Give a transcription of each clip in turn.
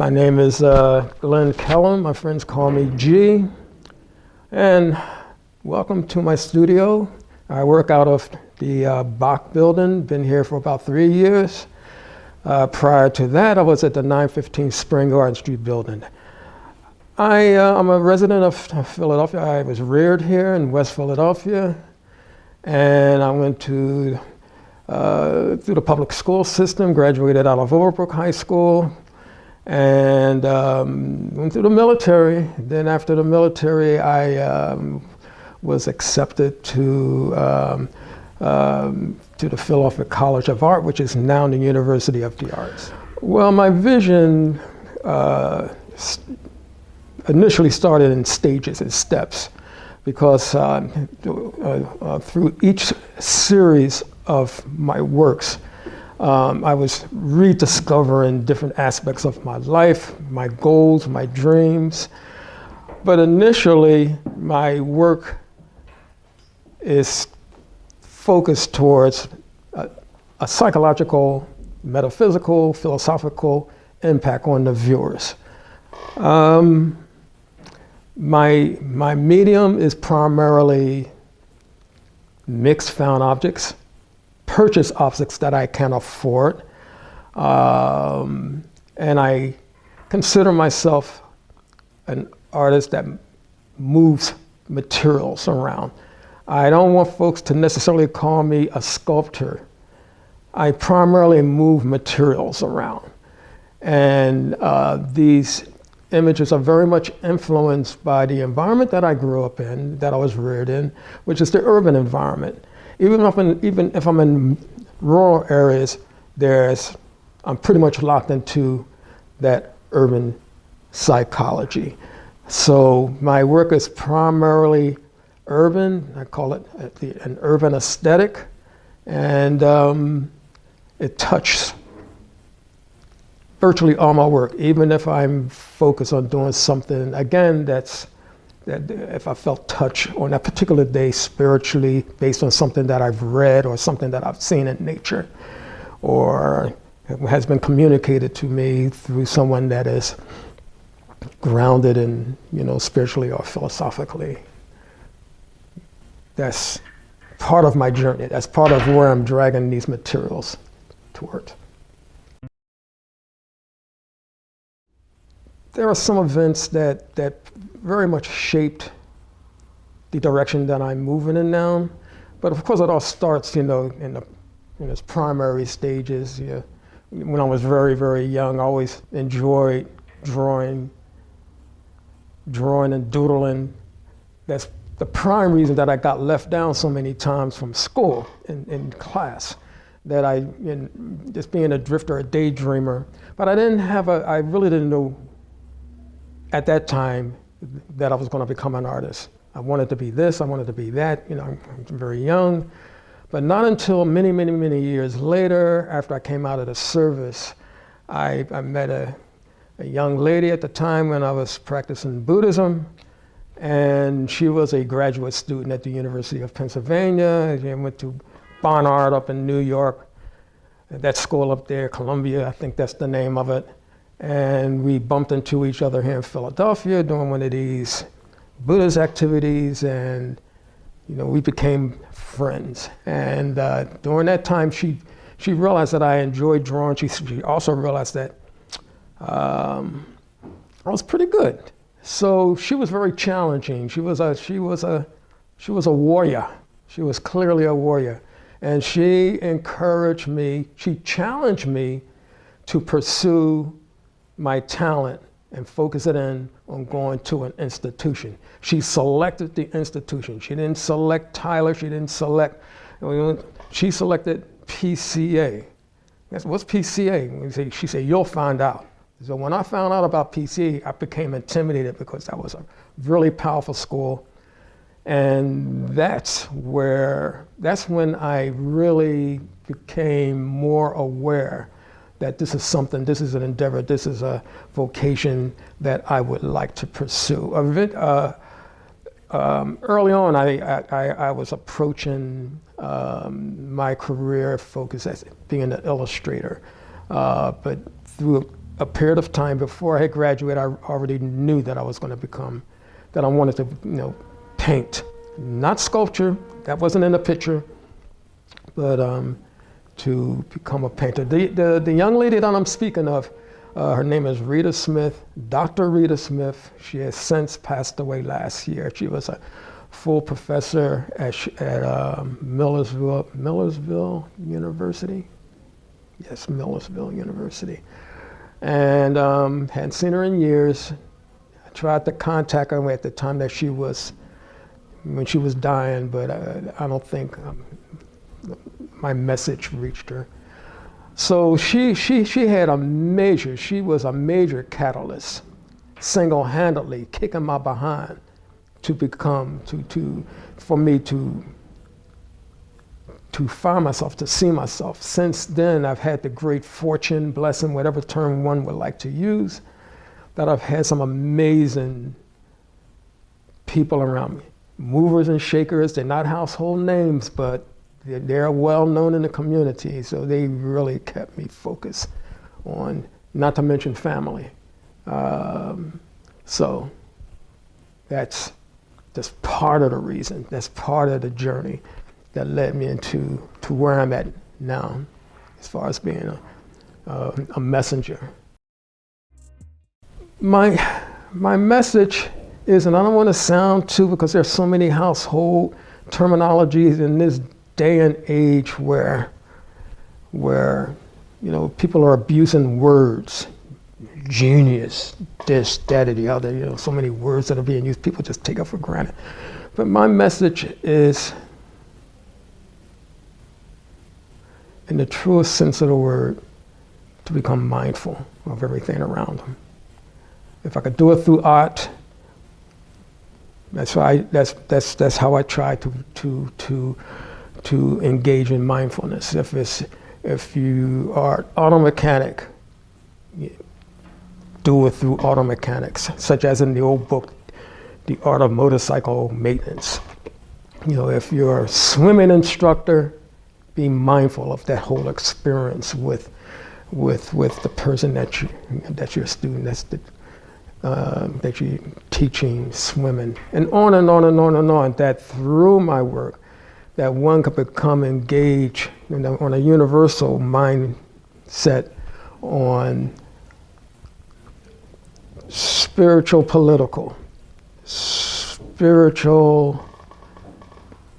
My name is G.F.Kellum. My friends call me G. And welcome to my studio. I work out of the Bok Building. Been here for about 3 years. Prior to that, I was at the 915 Spring Garden Street building. I'm a resident of Philadelphia. I was reared here in West Philadelphia. And I went to through the public school system, graduated out of Overbrook High School, and went through the military. Then after the military, I was accepted to the Philadelphia College of Art, which is now the University of the Arts. Well, my vision initially started in stages and steps, because through each series of my works, I was rediscovering different aspects of my life, my goals, my dreams. But initially, my work is focused towards a psychological, metaphysical, philosophical impact on the viewers. My medium is primarily mixed found objects, purchase objects that I can afford, and I consider myself an artist that moves materials around. I don't want folks to necessarily call me a sculptor. I primarily move materials around, and these images are very much influenced by the environment that I grew up in, that I was reared in, which is the urban environment. Even if I'm in rural areas, I'm pretty much locked into that urban psychology. So my work is primarily urban. I call it an urban aesthetic, and it touches virtually all my work, even if I'm focused on doing something, again, that if I felt touch on that particular day spiritually, based on something that I've read or something that I've seen in nature, or has been communicated to me through someone that is grounded in, spiritually or philosophically. That's part of my journey. That's part of where I'm dragging these materials toward. There are some events that very much shaped the direction that I'm moving in now. But of course, it all starts, in its primary stages. When I was very, very young, I always enjoyed drawing and doodling. That's the prime reason that I got left down so many times from school in class. That just being a drifter, a daydreamer. But I really didn't know at that time that I was going to become an artist. I wanted to be this, I wanted to be that, I'm very young. But not until many, many, many years later, after I came out of the service, I met a young lady at the time when I was practicing Buddhism, and she was a graduate student at the University of Pennsylvania. She went to Barnard up in New York, that school up there, Columbia, I think that's the name of it. And we bumped into each other here in Philadelphia doing one of these Buddhist activities, and we became friends. And during that time, she realized that I enjoyed drawing. She also realized that I was pretty good. So she was very challenging. She was a warrior. She was clearly a warrior, and she encouraged me. She challenged me to pursue my talent and focus it in on going to an institution. She selected the institution. She didn't select Tyler. She selected PCA. What's PCA? She said, you'll find out. So when I found out about PCA, I became intimidated, because that was a really powerful school. And that's when I really became more aware that this is an endeavor, this is a vocation that I would like to pursue. Early on, I was approaching my career focus as being an illustrator, but through a period of time before I had graduated, I already knew that I was going to become, that I wanted to, paint. Not sculpture, that wasn't in the picture, but to become a painter. The young lady that I'm speaking of, her name is Rita Smith, Dr. Rita Smith. She has since passed away last year. She was a full professor at Millersville University. Yes, Millersville University. And hadn't seen her in years. I tried to contact her at the time that when she was dying, but I don't think my message reached her. So she was a major catalyst, single-handedly kicking my behind for me to find myself, to see myself. Since then, I've had the great fortune, blessing, whatever term one would like to use, that I've had some amazing people around me. Movers and shakers, they're not household names, but they're well known in the community, so they really kept me focused on, not to mention family. So that's just part of the reason, that's part of the journey that led me to where I'm at now, as far as being a messenger. My message is, and I don't want to sound too, because there's so many household terminologies in this day and age where people are abusing words, genius, this, that, or the other, so many words that are being used, people just take it for granted. But my message is, in the truest sense of the word, to become mindful of everything around them. If I could do it through art, that's how I try to engage in mindfulness. If you are auto mechanic, do it through auto mechanics, such as in the old book, The Art of Motorcycle Maintenance. If you're a swimming instructor, be mindful of that whole experience with the person that's your student, that you're teaching swimming, and on and on and on and on. That through my work, that one could become engaged on a universal mindset on spiritual, political, spiritual,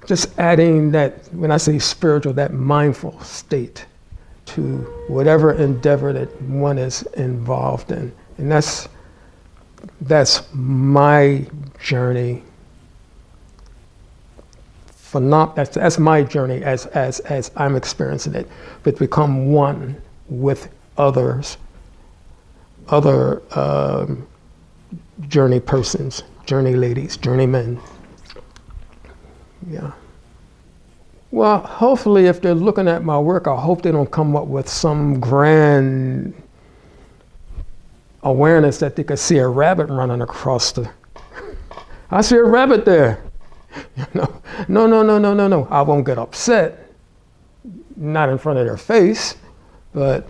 just adding that, when I say spiritual, that mindful state to whatever endeavor that one is involved in. And that's my journey. That's my journey as I'm experiencing it, but become one with others, other journey persons, journey ladies, journey men. Yeah. Well, hopefully, if they're looking at my work, I hope they don't come up with some grand awareness that they could see a rabbit running across I see a rabbit there. No. I won't get upset, not in front of their face, but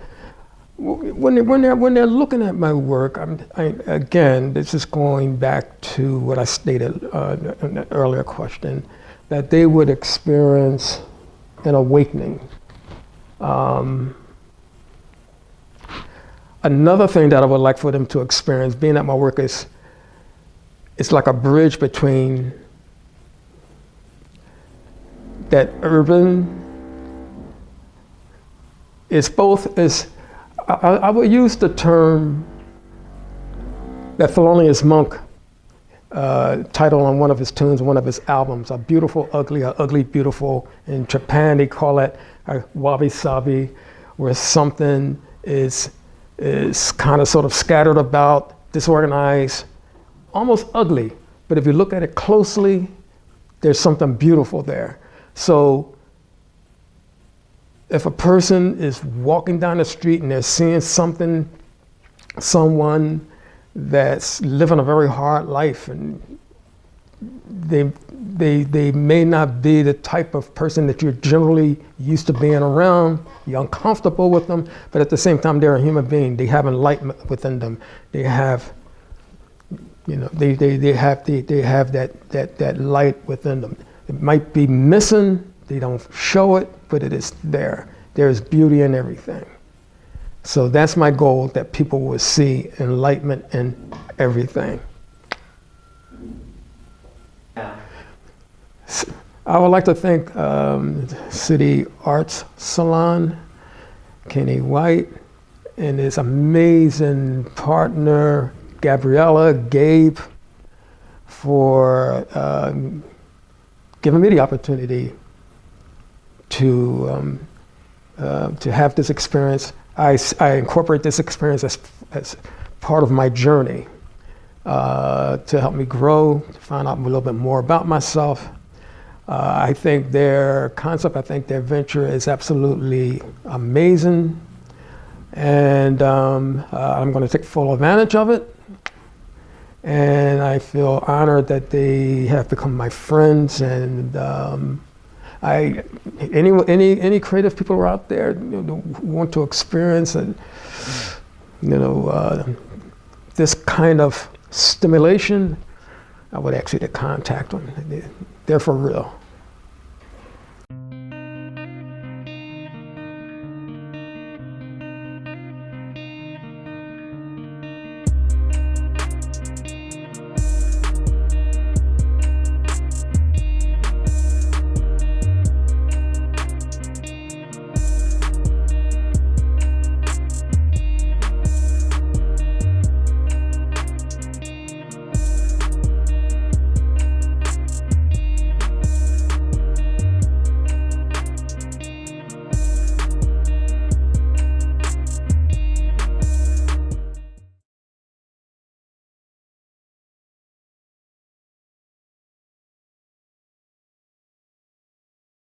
when they're looking at my work, again, this is going back to what I stated in the earlier question, that they would experience an awakening. Another thing that I would like for them to experience, being at my work, is it's like a bridge between that urban, I would use the term that Thelonious Monk title on one of his tunes, one of his albums, A Beautiful Ugly, or Ugly Beautiful. In Japan, they call it wabi-sabi, where something is kind of sort of scattered about, disorganized, almost ugly. But if you look at it closely, there's something beautiful there. So if a person is walking down the street and they're seeing someone that's living a very hard life and they may not be the type of person that you're generally used to being around. You're uncomfortable with them, but at the same time, they're a human being. They have enlightenment within them. They have, they have that light within them. It might be missing. They don't show it, but it is there. There's beauty in everything. So that's my goal, that people will see enlightenment in everything. I would like to thank City Arts Salon, Kenny White, and his amazing partner, Gabe, for giving me the opportunity to have this experience. I incorporate this experience as part of my journey to help me grow, to find out a little bit more about myself. I think their concept, I think their venture is absolutely amazing. And I'm going to take full advantage of it. And I feel honored that they have become my friends. And any creative people who are out there who want to experience and this kind of stimulation, I would actually contact them. They're for real.